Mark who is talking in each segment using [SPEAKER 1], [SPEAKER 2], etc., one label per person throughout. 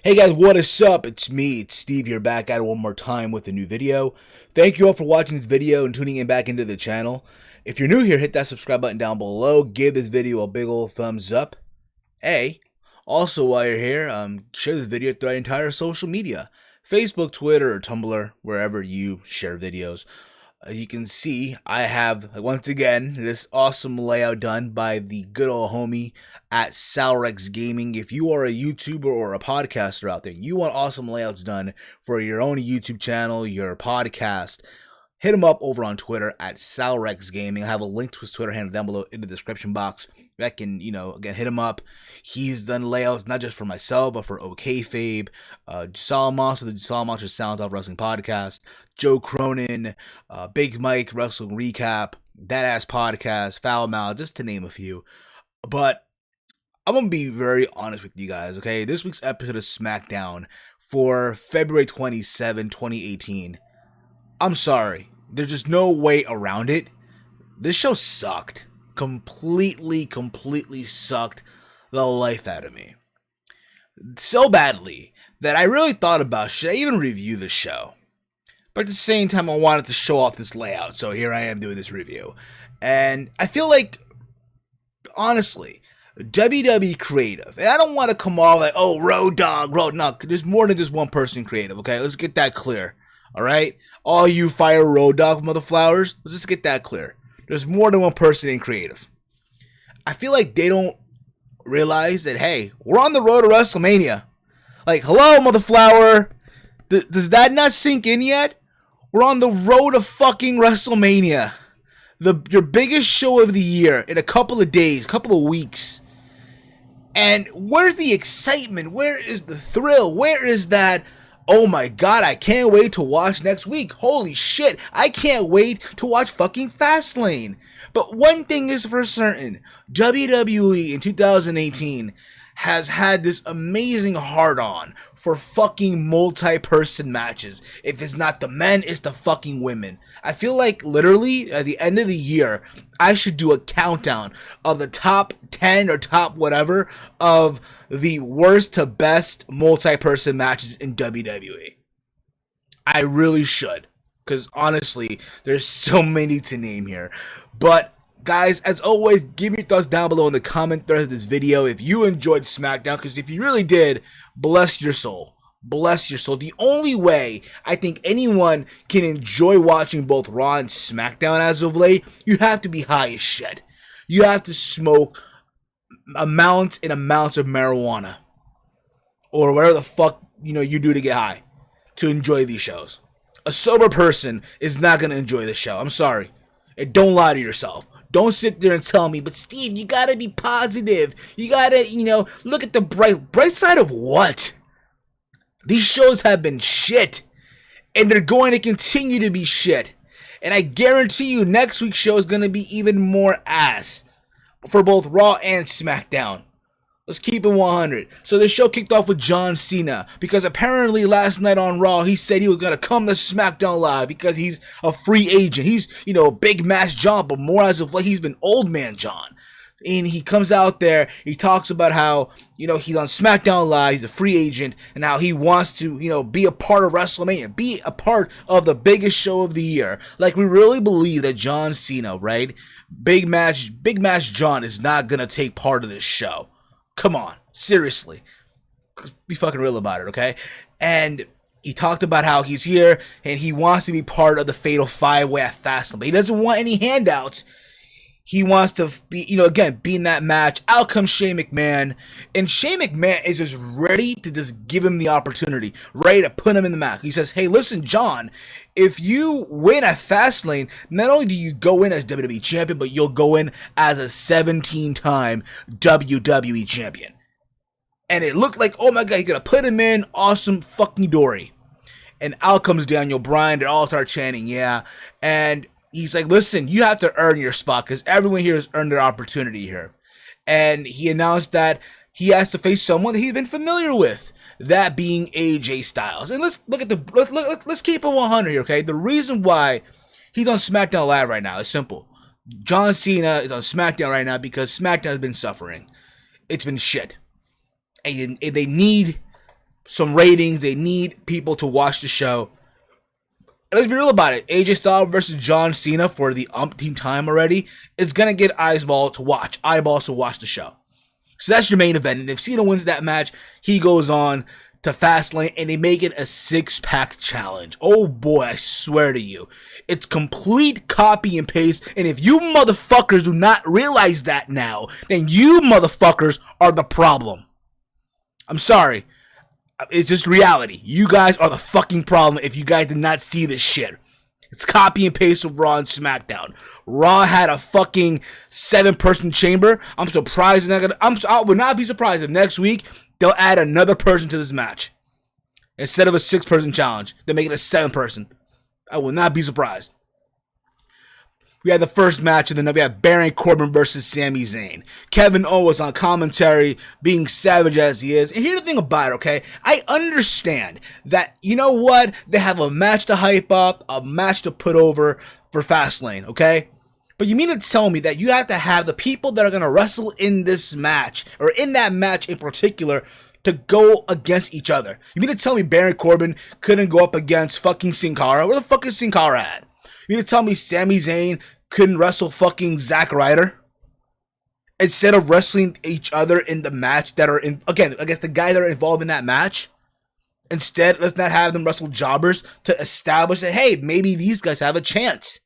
[SPEAKER 1] Hey guys, what is up? It's me, it's Steve here, back at it one more time with a new video. Thank you all for watching this video and tuning in back into the channel. If you're new here, hit that subscribe button down below. Give this video a big old thumbs up. Also while you're here, share this video throughout your entire social media. Facebook, Twitter, or Tumblr, wherever you share videos. You can see I have, once again, this awesome layout done by the good old homie at Salrex Gaming. If you are a YouTuber or a podcaster out there, you want awesome layouts done for your own YouTube channel, your podcast, hit him up over on Twitter at Salrex Gaming. I have a link to his Twitter handle down below in the description box. That can, again, hit him up. He's done layouts not just for myself, but for OKFabe, Monster, the Monster Sounds Off Wrestling Podcast, Joe Cronin, Big Mike, Wrestling Recap, That Ass Podcast, Foul Mouth, just to name a few. But I'm going to be very honest with you guys, okay? This week's episode of Smackdown for February 27, 2018. I'm sorry. There's just no way around it. This show sucked. Completely sucked the life out of me. So badly that I really thought about, should I even review the show? But at the same time, I wanted to show off this layout, so here I am doing this review. And I feel like, honestly, WWE creative, and I don't want to come off like, oh, Road Dogg, no, there's more than just one person creative, okay? Let's get that clear, alright? All you fire Road Dogg motherflowers, let's just get that clear. There's more than one person in creative. I feel like they don't realize that, hey, we're on the road to WrestleMania. Like, hello, motherflower. Does that not sink in yet? We're on the road to fucking WrestleMania. Your biggest show of the year in a couple of days, couple of weeks. And where's the excitement? Where is the thrill? Where is that, oh my god, I can't wait to watch next week. Holy shit, I can't wait to watch fucking Fastlane. But one thing is for certain, WWE in 2018 has had this amazing hard-on for fucking multi-person matches. If it's not the men, it's the fucking women. I feel like literally at the end of the year, I should do a countdown of the top 10 or top whatever of the worst to best multi-person matches in WWE. I really should, because honestly, there's so many to name here. But guys, as always, give me your thoughts down below in the comment thread of this video if you enjoyed SmackDown, because if you really did, bless your soul. Bless your soul. The only way I think anyone can enjoy watching both Raw and SmackDown as of late, you have to be high as shit. You have to smoke amounts and amounts of marijuana. Or whatever the fuck, you do to get high. To enjoy these shows. A sober person is not going to enjoy this show. I'm sorry. And don't lie to yourself. Don't sit there and tell me, but Steve, you gotta be positive. You gotta, look at the bright side of what? These shows have been shit. And they're going to continue to be shit. And I guarantee you next week's show is going to be even more ass. For both Raw and SmackDown. Let's keep it 100. So the show kicked off with John Cena, because apparently last night on Raw, he said he was going to come to SmackDown Live because he's a free agent. He's, big match John, but more as of like he's been old man John. And he comes out there, he talks about how, he's on SmackDown Live, he's a free agent, and how he wants to, be a part of WrestleMania, be a part of the biggest show of the year. Like, we really believe that John Cena, right? Big match John is not going to take part of this show. Come on, seriously. Be fucking real about it, okay? And he talked about how he's here and he wants to be part of the Fatal 5-Way at Fastlane. But he doesn't want any handouts. He wants to be, again, be in that match. Out comes Shane McMahon. And Shane McMahon is just ready to just give him the opportunity. Ready to put him in the match. He says, hey, listen, John, if you win at Fastlane, not only do you go in as WWE Champion, but you'll go in as a 17-time WWE Champion. And it looked like, oh my god, he's going to put him in. Awesome fucking Dory. And out comes Daniel Bryan. They all start chanting, yeah. And he's like, listen, you have to earn your spot because everyone here has earned their opportunity here. And he announced that he has to face someone that he's been familiar with, that being AJ Styles. And let's look at let's keep it 100 here, okay? The reason why he's on SmackDown Live right now is simple. John Cena is on SmackDown right now because SmackDown has been suffering. It's been shit. And they need some ratings. They need people to watch the show. And let's be real about it. AJ Styles versus John Cena for the umpteenth time already is going to get eyeballs to watch the show. So that's your main event. And if Cena wins that match, he goes on to Fastlane, and they make it a 6-pack challenge. Oh boy, I swear to you. It's complete copy and paste. And if you motherfuckers do not realize that now, then you motherfuckers are the problem. I'm sorry. It's just reality. You guys are the fucking problem if you guys did not see this shit. It's copy and paste of Raw and SmackDown. Raw had a fucking 7-person chamber. I'm surprised. I would not be surprised if next week they'll add another person to this match. Instead of a 6-person challenge, they make it a 7-person. I will not be surprised. We had the first match, and then we had Baron Corbin versus Sami Zayn. Kevin Owens on commentary, being savage as he is. And here's the thing about it, okay? I understand that, you know what? They have a match to hype up, a match to put over for Fastlane, okay? But you mean to tell me that you have to have the people that are going to wrestle in this match, or in that match in particular, to go against each other? You mean to tell me Baron Corbin couldn't go up against fucking Sin Cara? Where the fuck is Sin Cara at? You mean to tell me Sami Zayn couldn't wrestle fucking Zack Ryder? Instead of wrestling each other in the match that are in, again, I guess the guys that are involved in that match, instead, let's not have them wrestle jobbers to establish that, hey, maybe these guys have a chance.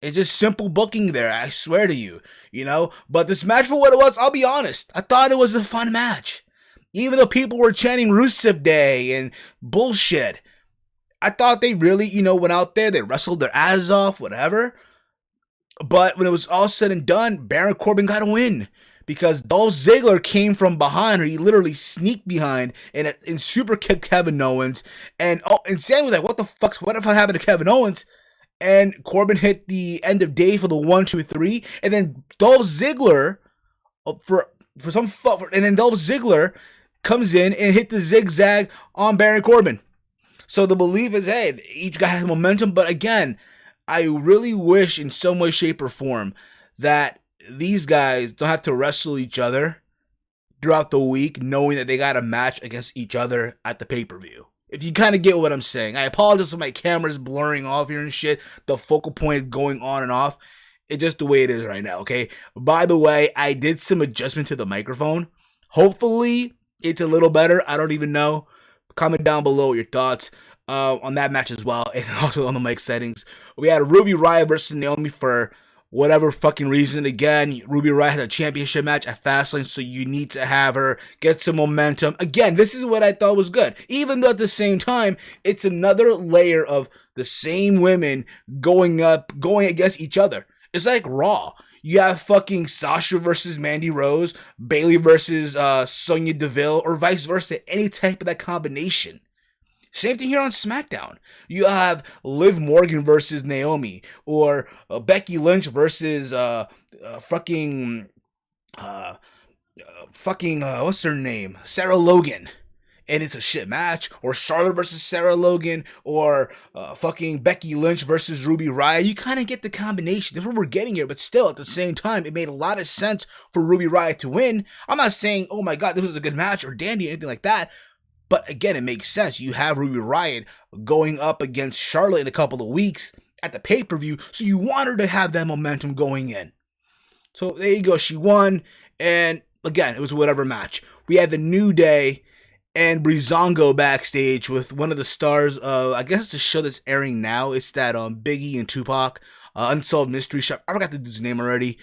[SPEAKER 1] It's just simple booking there, I swear to you, you know? But this match, for what it was, I'll be honest, I thought it was a fun match. Even though people were chanting Rusev Day and bullshit, I thought they really, you know, went out there, they wrestled their asses off, whatever. But when it was all said and done, Baron Corbin got a win because Dolph Ziggler came from behind her. He literally sneaked behind and super kicked Kevin Owens. And Sam was like, what the fuck? What if I happened to Kevin Owens? And Corbin hit the end of day for the 1, 2, 3. And then Dolph Ziggler, and then Dolph Ziggler comes in and hit the zigzag on Baron Corbin. So the belief is, hey, each guy has momentum. But again, I really wish in some way, shape, or form that these guys don't have to wrestle each other throughout the week, knowing that they got a match against each other at the pay-per-view. If you kind of get what I'm saying. I apologize if my camera's blurring off here and shit. The focal point is going on and off. It's just the way it is right now, okay? By the way, I did some adjustment to the microphone. Hopefully, it's a little better. I don't even know. Comment down below your thoughts on that match as well, and also on the mic settings. We had Ruby Riott versus Naomi for whatever fucking reason. Again, Ruby Riott had a championship match at Fastlane, so you need to have her get some momentum. Again, this is what I thought was good. Even though at the same time, it's another layer of the same women going against each other. It's like Raw. You have fucking Sasha versus Mandy Rose, Bayley versus Sonya Deville, or vice versa. Any type of that combination. Same thing here on SmackDown. You have Liv Morgan versus Naomi, or Becky Lynch versus what's her name? Sarah Logan. And it's a shit match. Or Charlotte versus Sarah Logan, or fucking Becky Lynch versus Ruby Riott. You kind of get the combination. That's what we're getting here. But still, at the same time, it made a lot of sense for Ruby Riott to win. I'm not saying, oh my god, this was a good match, or dandy, or anything like that. But again, it makes sense. You have Ruby Riott going up against Charlotte in a couple of weeks at the pay-per-view, so you want her to have that momentum going in. So there you go. She won, and again, it was whatever match. We had the New Day and Breezango backstage with one of the stars of, I guess, the show that's airing now. It's that Biggie and Tupac Unsolved Mystery Show. I forgot the dude's name already.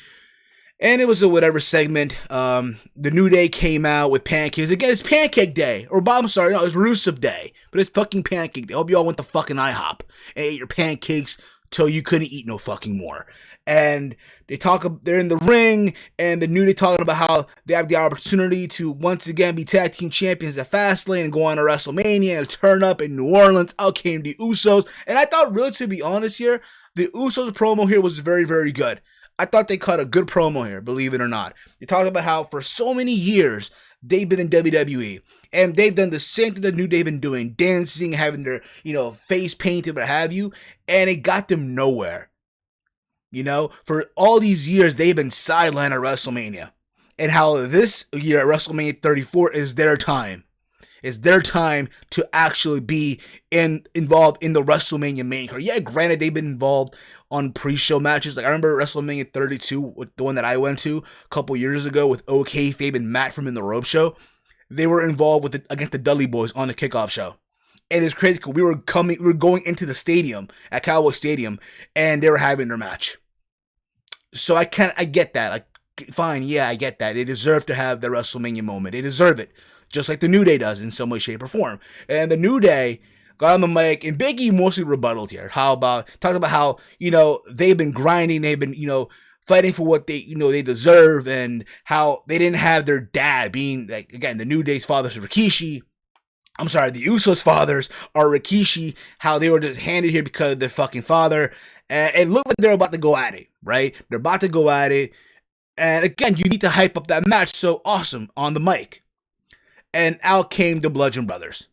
[SPEAKER 1] And it was a whatever segment. The New Day came out with pancakes. Again, it's Pancake Day. Or, I'm sorry, no, it's Rusev Day. But it's fucking Pancake Day. I hope you all went to fucking IHOP and ate your pancakes till you couldn't eat no fucking more. And they're in the ring, and the New Day talking about how they have the opportunity to once again be tag team champions at Fastlane and go on to WrestleMania and turn up in New Orleans. Out came the Usos. And I thought, really, to be honest here, the Usos promo here was very, very good. I thought they cut a good promo here, believe it or not. They talked about how for so many years they've been in WWE, and they've done the same thing that New Day been doing, dancing, having their, face painted, what have you, and it got them nowhere. For all these years they've been sidelined at WrestleMania, and how this year at WrestleMania 34 is their time. It's their time to actually be involved in the WrestleMania main card. Yeah, granted, they've been involved on pre-show matches. Like, I remember WrestleMania 32, the one that I went to a couple years ago with OK Fabe and Matt from In the Rope Show. They were involved with against the Dudley Boys on the kickoff show. And it's crazy because we were going into the stadium at Cowboy Stadium, and they were having their match. So I get that. Like, fine, yeah, I get that. They deserve to have their WrestleMania moment. They deserve it. Just like the New Day does in some way, shape, or form. And the New Day got on the mic, and Big E mostly rebutted here. Talked about how, they've been grinding, they've been, fighting for what they, they deserve, and how they didn't have their dad being, like, again, the New Day's father's Rikishi. I'm sorry, the Usos' fathers are Rikishi, how they were just handed here because of their fucking father. And it looked like they're about to go at it, right? They're about to go at it. And again, you need to hype up that match. So awesome on the mic. And out came the Bludgeon Brothers.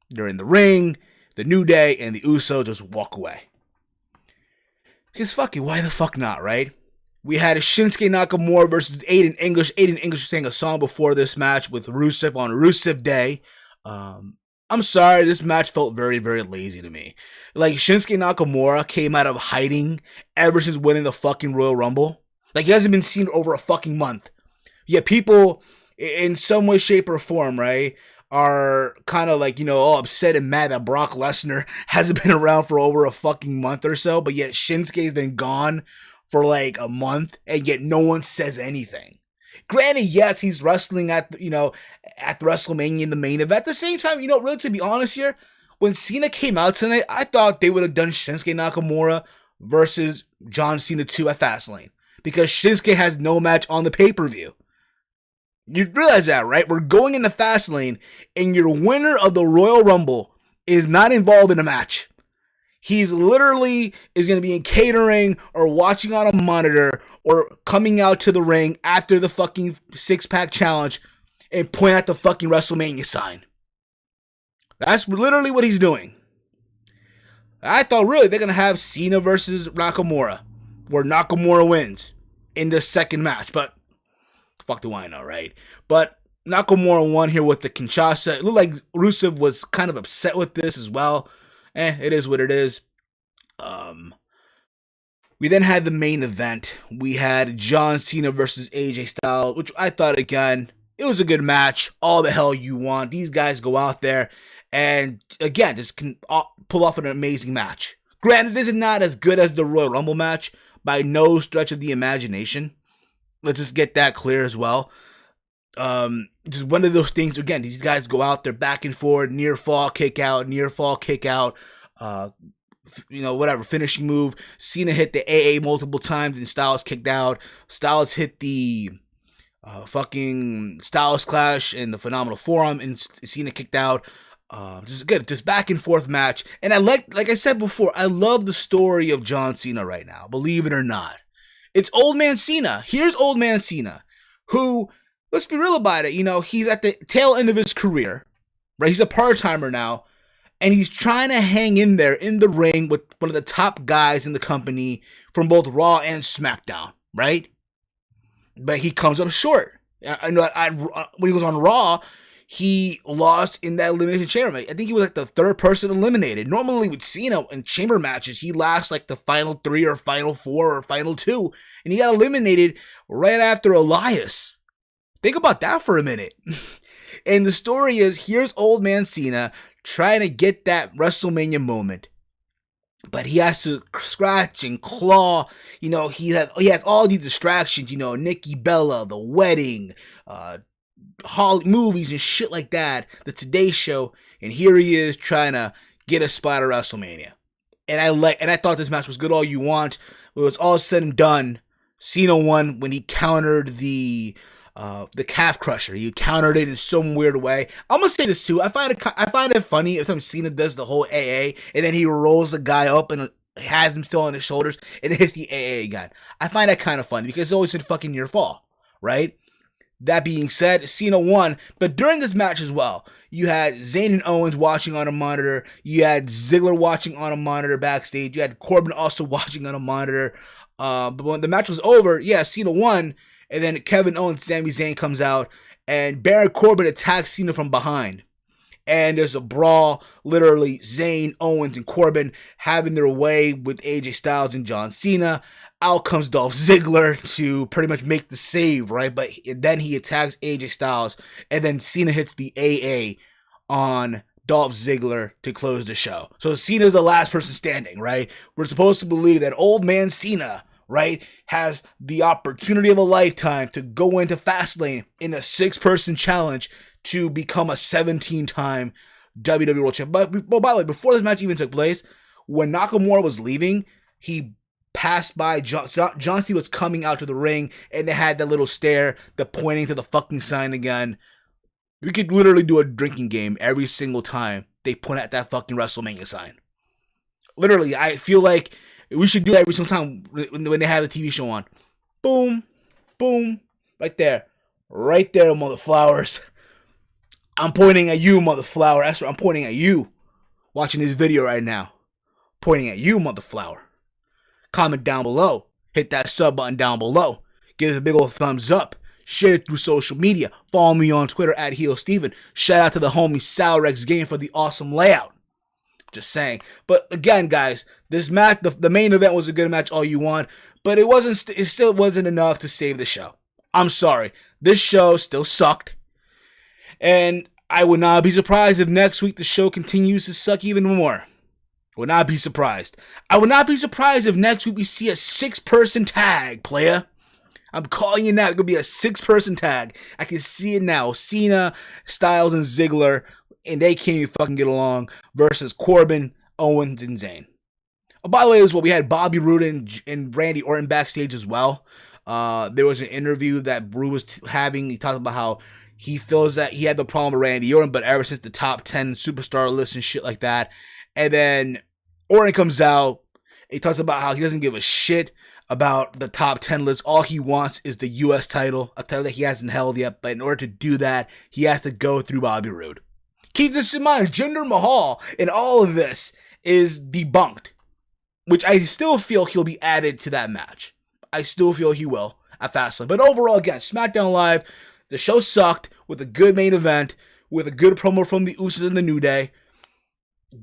[SPEAKER 1] They're in the ring. The New Day and the Usos just walk away. Because fuck it, why the fuck not, right? We had a Shinsuke Nakamura versus Aiden English. Aiden English sang a song before this match with Rusev on Rusev Day. I'm sorry, this match felt very, very lazy to me. Like, Shinsuke Nakamura came out of hiding ever since winning the fucking Royal Rumble. Like, he hasn't been seen over a fucking month. Yet people, in some way, shape, or form, right, are kind of like, all upset and mad that Brock Lesnar hasn't been around for over a fucking month or so, but yet Shinsuke's been gone for like a month, and yet no one says anything. Granted, yes, he's wrestling at the WrestleMania in the main event. At the same time, really, to be honest here, when Cena came out tonight, I thought they would have done Shinsuke Nakamura versus John Cena 2 at Fastlane, because Shinsuke has no match on the pay-per-view. You realize that, right? We're going into Fastlane, and your winner of the Royal Rumble is not involved in a match. He's literally is going to be in catering or watching on a monitor or coming out to the ring after the fucking six-pack challenge and point at the fucking WrestleMania sign. That's literally what he's doing. I thought really they're going to have Cena versus Nakamura, where Nakamura wins in this second match, but fuck do I know, right? But Nakamura won here with the Kinshasa. It looked like Rusev was kind of upset with this as well. It is what it is. We then had the main event. We had John Cena versus AJ Styles, which I thought, again, it was a good match. All the hell you want. These guys go out there and, again, just can pull off an amazing match. Granted, this is not as good as the Royal Rumble match by no stretch of the imagination. Let's just get that clear as well. Just one of those things, again, these guys go out there back and forth, near fall, kick out, whatever, finishing move. Cena hit the AA multiple times and Styles kicked out. Styles hit the fucking Styles Clash and the Phenomenal Forearm and Cena kicked out. Just good, just back and forth match. And I like I said before, I love the story of John Cena right now, believe it or not. It's Old Man Cena. Here's Old Man Cena, who, let's be real about it, he's at the tail end of his career, right? He's a part-timer now, and he's trying to hang in there in the ring with one of the top guys in the company from both Raw and SmackDown, right? But he comes up short. I know when he was on Raw, he lost in that elimination chamber match. I think he was like the third person eliminated. Normally with Cena in chamber matches, he lasts like the final 3 or final 4 or final 2, and he got eliminated right after Elias. Think about that for a minute. And the story is, here's Old Man Cena trying to get that WrestleMania moment, but he has to scratch and claw. He has all these distractions. Nikki Bella, the wedding, movies and shit like that, the Today Show, and here he is trying to get a spot at WrestleMania. And I thought this match was good all you want. When it was all said and done, Cena won when he countered the calf crusher. He countered it in some weird way. I'm gonna say this too. I find it funny if Cena does the whole AA and then he rolls the guy up and has him still on his shoulders and hits the AA again. I find that kind of funny because it's always said fucking near fall, right? That being said, Cena won, but during this match as well, you had Zayn and Owens watching on a monitor, you had Ziggler watching on a monitor backstage, you had Corbin also watching on a monitor, but when the match was over, Cena won, and then Kevin Owens, Sami Zayn comes out, and Baron Corbin attacks Cena from behind. and there's a brawl. Literally, Zayn, Owens, and Corbin having their way with AJ Styles and John Cena. Out comes Dolph Ziggler to pretty much make the save, right? But then he attacks AJ Styles, and then Cena hits the AA on Dolph Ziggler to close the show. So Cena's the last person standing, right? We're supposed to believe that old man Cena, right, has the opportunity of a lifetime to go into Fastlane in a 6-person challenge to become a 17-time WWE World Champion. But by the way, before this match even took place, when Nakamura was leaving, he passed by John Cena was coming out to the ring, and they had that little stare, the pointing to the fucking sign again. We could literally do a drinking game every single time they point at that fucking WrestleMania sign. Literally, I feel like we should do that every single time when they have the TV show on. Boom, boom, right there, mother flowers. I'm pointing at you, mother flower. That's right, I'm pointing at you. Watching this video right now, pointing at you, mother flower. Comment down below. Hit that sub button down below. Give us a big old thumbs up. Share it through social media. Follow me on Twitter at HeelSteven. Shout out to the homie Salrex Gaming for the awesome layout. Just saying. But again, guys, this match, the main event was a good match all you want, but it still wasn't enough to save the show. I'm sorry. This show still sucked. And I would not be surprised if next week the show continues to suck even more. Would not be surprised. I would not be surprised if next week we see a 6-person tag, playa. I'm calling it now. It's going to be a 6-person tag. I can see it now. Cena, Styles, and Ziggler, and they can't even fucking get along, versus Corbin, Owens, and Zayn. Oh, by the way, we had Bobby Roode and Randy Orton backstage as well. There was an interview that Brew was having. He talked about how he feels that he had the problem with Randy Orton, but ever since the top 10 superstar list and shit like that. And then Orton comes out. He talks about how he doesn't give a shit about the top 10 list. All he wants is the U.S. title, a title that he hasn't held yet. But in order to do that, he has to go through Bobby Roode. Keep this in mind. Jinder Mahal in all of this is debunked, which I still feel he'll be added to that match. I still feel he will at Fastlane. But overall, again, SmackDown Live, the show sucked with a good main event, with a good promo from the Usos and the New Day.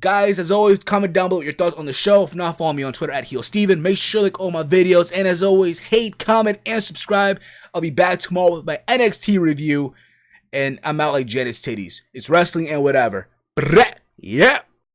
[SPEAKER 1] Guys, as always, comment down below your thoughts on the show. If not, follow me on Twitter at HeelSteven. Make sure to like all my videos. And as always, hate, comment, and subscribe. I'll be back tomorrow with my NXT review. And I'm out like Janet's titties. It's wrestling and whatever. Yeah.